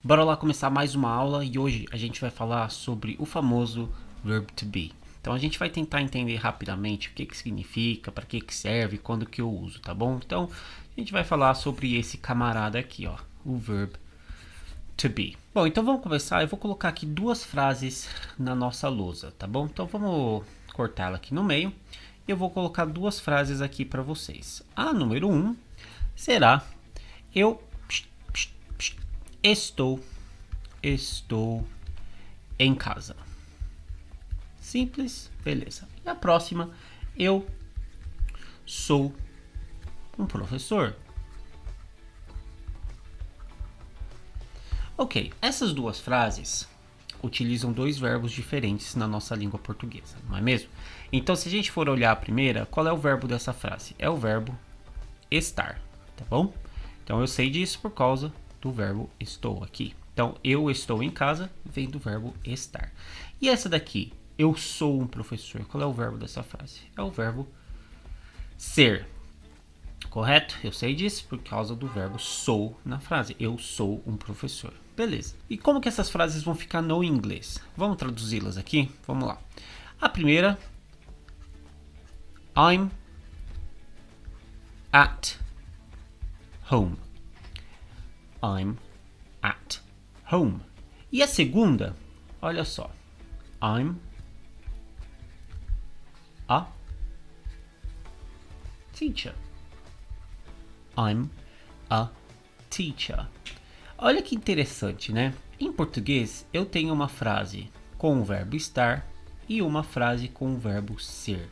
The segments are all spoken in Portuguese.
Bora lá começar mais uma aula e hoje a gente vai falar sobre o famoso verb to be. Então a gente vai tentar entender rapidamente o que significa, para que serve, quando que eu uso, tá bom? Então a gente vai falar sobre esse camarada aqui, ó, o verb to be. Bom, então vamos começar. Eu vou colocar aqui duas frases na nossa lousa, tá bom? Então vamos cortá-la aqui no meio. Eu vou colocar duas frases aqui para vocês. A número 1 será eu estou em casa. Simples, beleza. E a próxima, eu sou um professor. Ok, essas duas frases utilizam dois verbos diferentes na nossa língua portuguesa, não é mesmo? Então, se a gente for olhar a primeira, qual é o verbo dessa frase? É o verbo estar, tá bom? Então, eu sei disso por causa do verbo estou aqui. Então, eu estou em casa vem do verbo estar. E essa daqui, eu sou um professor, qual é o verbo dessa frase? É o verbo ser, correto? Eu sei disso por causa do verbo sou na frase. Eu sou um professor. Beleza. E como que essas frases vão ficar no inglês? Vamos traduzi-las aqui? Vamos lá. A primeira, I'm at home. I'm at home. E a segunda, olha só. I'm a teacher. I'm a teacher. Olha que interessante, né? Em português, eu tenho uma frase com o verbo estar e uma frase com o verbo ser.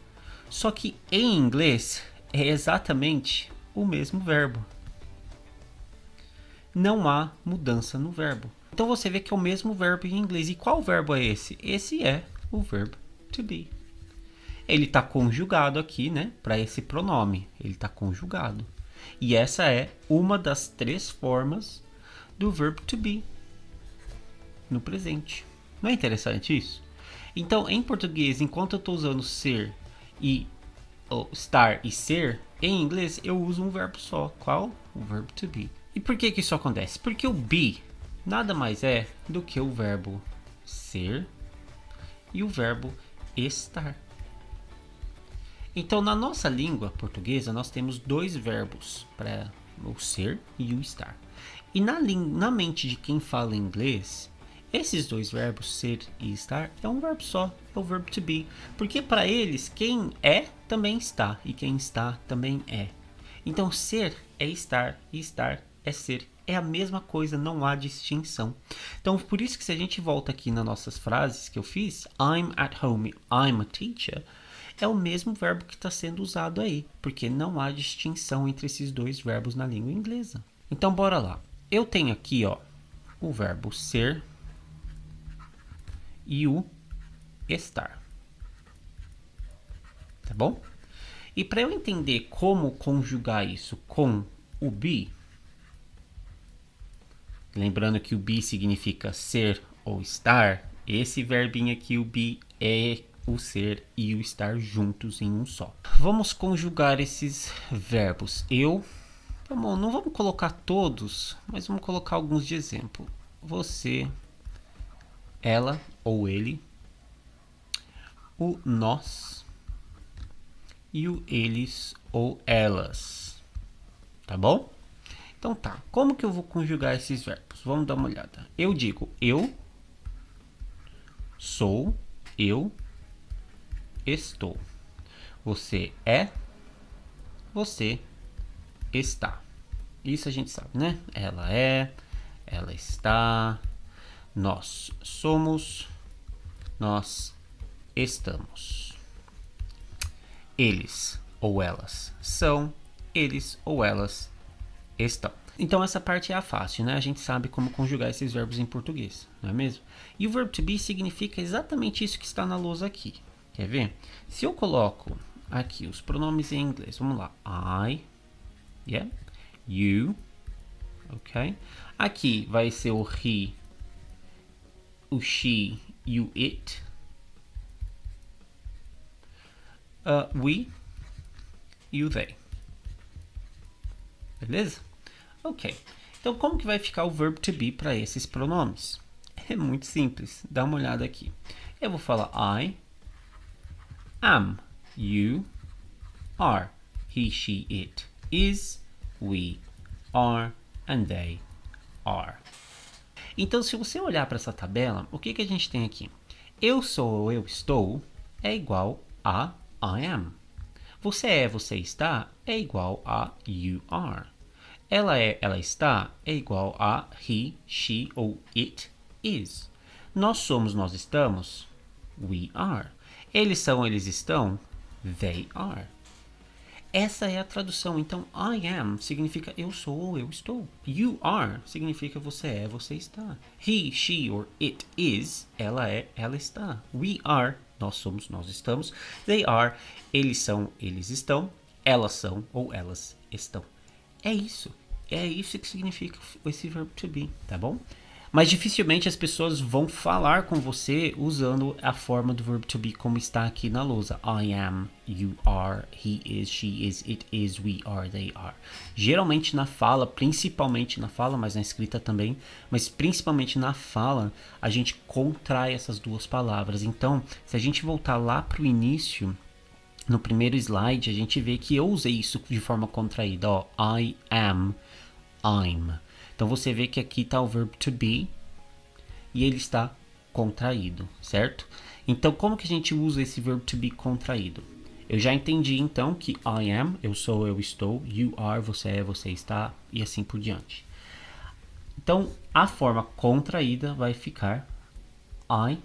Só que em inglês é exatamente o mesmo verbo. Não há mudança no verbo. Então você vê que é o mesmo verbo em inglês. E qual verbo é esse? Esse é o verbo to be. Ele está conjugado aqui, né? Para esse pronome. Ele está conjugado. E essa é uma das três formas do verbo to be no presente. Não é interessante isso? Então, em português, enquanto eu estou usando ser e estar e ser, em inglês eu uso um verbo só. Qual? O verbo to be. E por que isso acontece? Porque o be nada mais é do que o verbo ser e o verbo estar. Então, na nossa língua portuguesa, nós temos dois verbos para o ser e o estar. E na mente de quem fala inglês, esses dois verbos, ser e estar, é um verbo só, é o verbo to be. Porque para eles, quem é também está, e quem está também é. Então, ser é estar e estar é ser. É a mesma coisa, não há distinção. Então, por isso que se a gente volta aqui nas nossas frases que eu fiz, I'm at home, I'm a teacher, é o mesmo verbo que está sendo usado aí, porque não há distinção entre esses dois verbos na língua inglesa. Então, bora lá. Eu tenho aqui, ó, o verbo ser e o estar. Tá bom? E para eu entender como conjugar isso com o be, lembrando que o be significa ser ou estar, esse verbinho aqui, o be, é o ser e o estar juntos em um só. Vamos conjugar esses verbos. Eu, não vamos colocar todos, mas vamos colocar alguns de exemplo. Você, ela ou ele, o nós e o eles ou elas. Tá bom? Então tá, como que eu vou conjugar esses verbos? Vamos dar uma olhada. Eu digo eu sou, eu estou. Você é, você está. Isso a gente sabe, né? Ela é, ela está, nós somos, nós estamos. Eles ou elas são, eles ou elas estão. Então essa parte é a fácil, né? A gente sabe como conjugar esses verbos em português, não é mesmo? E o verbo to be significa exatamente isso que está na lousa aqui. Quer ver? Se eu coloco aqui os pronomes em inglês, vamos lá. I, yeah, you, ok? Aqui vai ser o he, o she e o it. We e o they. Beleza? Ok. Então, como que vai ficar o verbo to be para esses pronomes? É muito simples. Dá uma olhada aqui. Eu vou falar I am, you are, he, she, it is, we are, and they are. Então, se você olhar para essa tabela, o que a gente tem aqui? Eu sou ou eu estou é igual a I am. Você é, você está é igual a you are. Ela é, ela está é igual a he, she ou it is. Nós somos, nós estamos, we are. Eles são, eles estão, they are. Essa é a tradução. Então, I am significa eu sou ou eu estou. You are significa você é, você está. He, she or it is, ela é, ela está. We are, nós somos, nós estamos. They are, eles são, eles estão. Elas são ou elas estão. É isso. É isso que significa esse verbo to be, tá bom? Mas dificilmente as pessoas vão falar com você usando a forma do verbo to be como está aqui na lousa. I am, you are, he is, she is, it is, we are, they are. Geralmente na fala, principalmente na fala, mas na escrita também, mas principalmente na fala, a gente contrai essas duas palavras. Então, se a gente voltar lá para o início, no primeiro slide, a gente vê que eu usei isso de forma contraída. Ó, I am, I'm. Então você vê que aqui está o verbo to be e ele está contraído, certo? Então como que a gente usa esse verbo to be contraído? Eu já entendi então que I am, eu sou, eu estou, you are, você é, você está e assim por diante. Então a forma contraída vai ficar I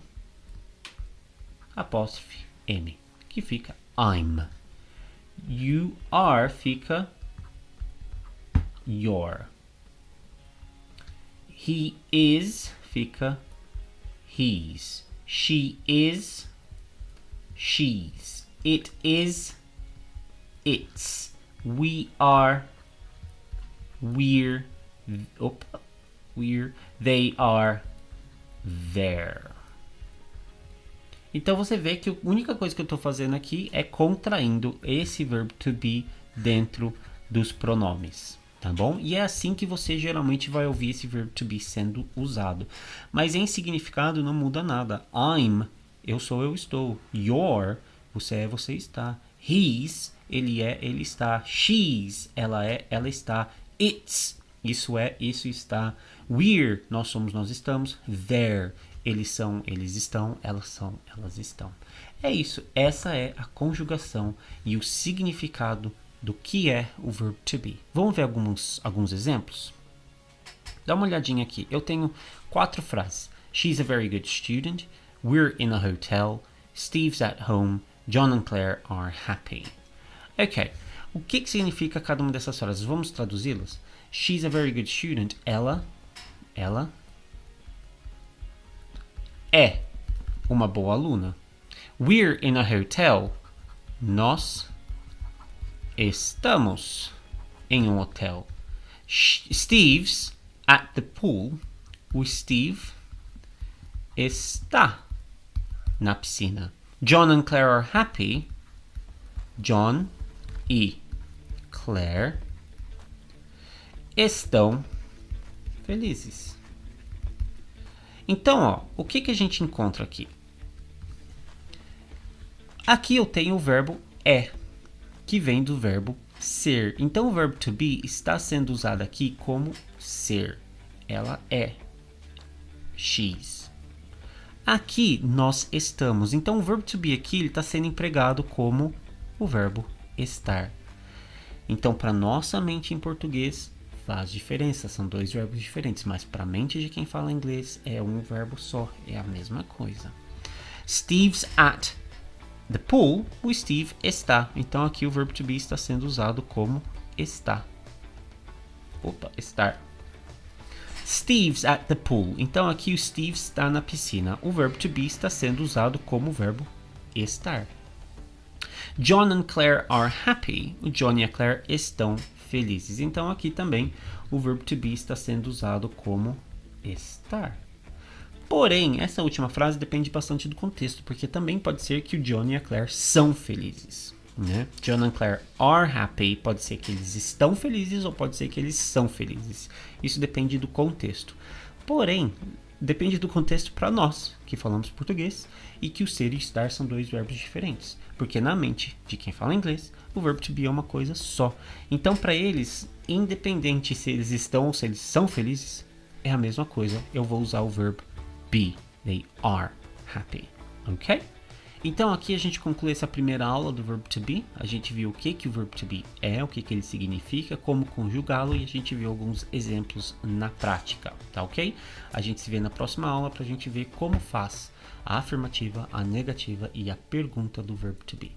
apóstrofe M, que fica I'm. You are fica your. He is fica he's. She is she's. It is its. We are we're. We're. They are there. Então você vê que a única coisa que eu estou fazendo aqui é contraindo esse verbo to be dentro dos pronomes, tá bom? E é assim que você geralmente vai ouvir esse verbo to be sendo usado. Mas em significado não muda nada. I'm, eu sou, eu estou. Your, você é, você está. He's, ele é, ele está. She's, ela é, ela está. It's, isso é, isso está. We're, nós somos, nós estamos. There, eles são, eles estão, elas são, elas estão. É isso, essa é a conjugação e o significado do que é o verbo to be. Vamos ver alguns exemplos? Dá uma olhadinha aqui. Eu tenho 4 frases. She's a very good student. We're in a hotel. Steve's at home. John and Claire are happy. Ok. O que significa cada uma dessas frases? Vamos traduzi-las? She's a very good student. Ela é uma boa aluna. We're in a hotel. Nós estamos em um hotel. Steve's at the pool. O Steve está na piscina. John and Claire are happy. John e Claire estão felizes. Então, ó, o que a gente encontra aqui? Aqui eu tenho o verbo é, que vem do verbo ser. Então, o verbo to be está sendo usado aqui como ser. Ela é. She's. Aqui nós estamos. Então, o verbo to be aqui está sendo empregado como o verbo estar. Então, para nossa mente em português, faz diferença. São 2 verbos diferentes. Mas para a mente de quem fala inglês, é um verbo só. É a mesma coisa. Steve's at the pool, o Steve está. Então aqui o verbo to be está sendo usado como está. Estar. Steve's at the pool. Então aqui o Steve está na piscina. O verbo to be está sendo usado como verbo estar. John and Claire are happy. O John e a Claire estão felizes. Então aqui também o verbo to be está sendo usado como estar. Porém, essa última frase depende bastante do contexto, porque também pode ser que o John e a Claire são felizes. né? John and Claire are happy, pode ser que eles estão felizes ou pode ser que eles são felizes. Isso depende do contexto. Porém, depende do contexto para nós, que falamos português, e que o ser e estar são dois verbos diferentes. Porque na mente de quem fala inglês, o verbo to be é uma coisa só. Então, para eles, independente se eles estão ou se eles são felizes, é a mesma coisa. Eu vou usar o verbo be. They are happy. Ok? Então, aqui a gente conclui essa primeira aula do verbo to be. A gente viu o que o verbo to be é, o que ele significa, como conjugá-lo e a gente viu alguns exemplos na prática, tá ok? A gente se vê na próxima aula para a gente ver como faz a afirmativa, a negativa e a pergunta do verbo to be.